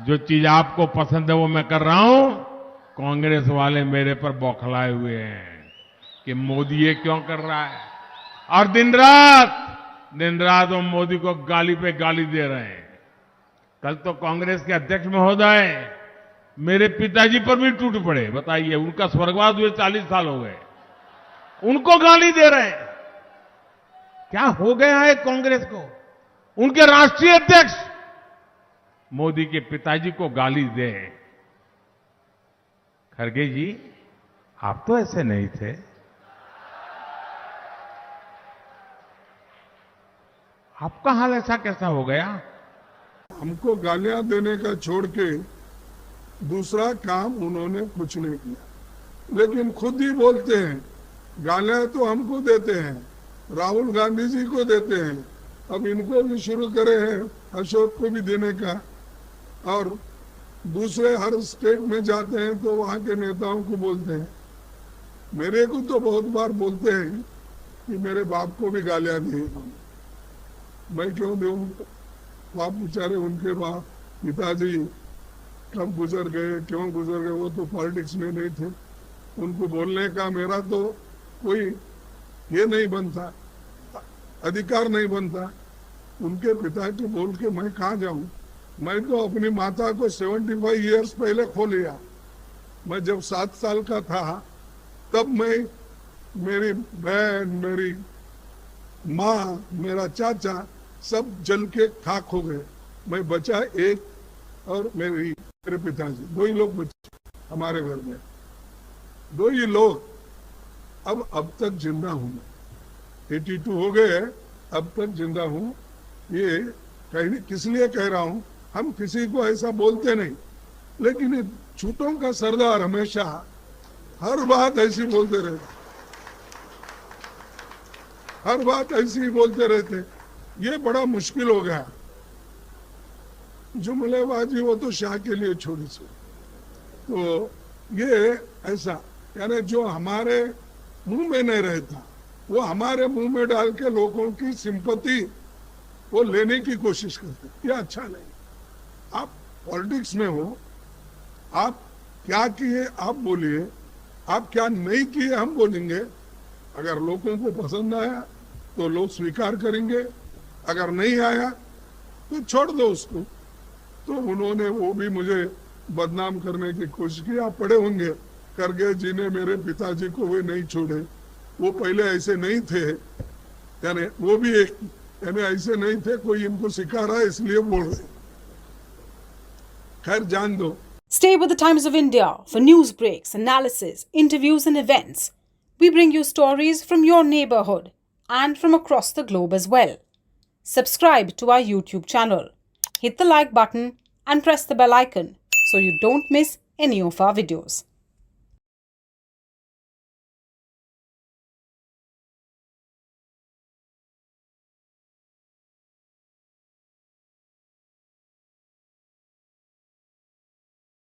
जो चीज आपको पसंद है वो मैं कर रहा हूं। कांग्रेस वाले मेरे पर बौखलाए हुए हैं कि मोदी ये क्यों कर रहा है, और दिन रात वो मोदी को गाली पे गाली दे रहे हैं। कल तो कांग्रेस के अध्यक्ष महोदय मेरे पिताजी पर भी टूट पड़े। बताइए, उनका स्वर्गवास हुए 40 साल हो गए, उनको गाली दे रहे हैं। क्या हो गया है कांग्रेस को? उनके राष्ट्रीय अध्यक्ष मोदी के पिताजी को गाली दे। खड़गे जी, आप तो ऐसे नहीं थे। आपका हाल ऐसा कैसा हो गया? हमको गालियां देने का छोड़ के दूसरा काम उन्होंने कुछ नहीं किया, लेकिन खुद ही बोलते हैं गालियां तो हमको देते हैं, राहुल गांधी जी को देते हैं, अब इनको भी शुरू करे हैं, अशोक को भी देने का। और दूसरे हर स्टेट में जाते हैं तो वहां के नेताओं को बोलते हैं। मेरे को तो बहुत बार बोलते हैं कि मेरे बाप को भी गालियां दी, मैं क्यों दूं? बाप बेचारे, उनके बाप पिताजी कब गुजर गए, क्यों गुजर गए, वो तो पॉलिटिक्स में नहीं थे। उनको बोलने का मेरा तो कोई ये नहीं बनता, अधिकार नहीं बनता। उनके पिता को बोल के मैं कहाँ जाऊं? मैं तो अपनी माता को 75 इयर्स पहले खो लिया। मैं जब 7 साल का था तब मैं, मेरी बहन, मेरी माँ, मेरा चाचा सब जल के खाक हो गए। मैं बचा एक, और मेरे पिताजी, 2 ही लोग बचे हमारे घर में, 2 ही लोग। अब तक जिंदा हूं मैं, 82 हो गए, अब तक जिंदा हूं। ये किस लिए कह रहा हूं? हम किसी को ऐसा बोलते नहीं, लेकिन ये झूठों का सरदार हमेशा हर बात ऐसी बोलते रहते, हर बात ऐसी ही बोलते रहते। ये बड़ा मुश्किल हो गया। जुमलेबाजी वो तो शाह के लिए छोड़ी सी। तो ये ऐसा, यानी जो हमारे मुंह में नहीं रहता वो हमारे मुंह में डाल के लोगों की सिंपैथी वो लेने की कोशिश करते। ये अच्छा नहीं। आप पॉलिटिक्स में हो, आप क्या किए आप बोलिए, आप क्या नहीं किए हम बोलेंगे। अगर लोगों को पसंद आया तो लोग स्वीकार करेंगे, अगर नहीं आया तो छोड़ दो उसको। तो उन्होंने वो भी मुझे बदनाम करने की कोशिश की। आप पढ़े होंगे, खड़गे जी ने मेरे पिताजी को वे नहीं छोड़े, वो पहले ऐसे नहीं थे, यानी वो भी एक, यानी ऐसे नहीं थे, कोई इनको सिखा रहा है इसलिए बोल रहे। खैर जान दो। Stay with the Times of India for news breaks, analysis, interviews and events. We bring you stories from your neighborhood and from across the globe as well. Subscribe to our YouTube channel. Hit the like button and press the bell icon so you don't miss any of our videos.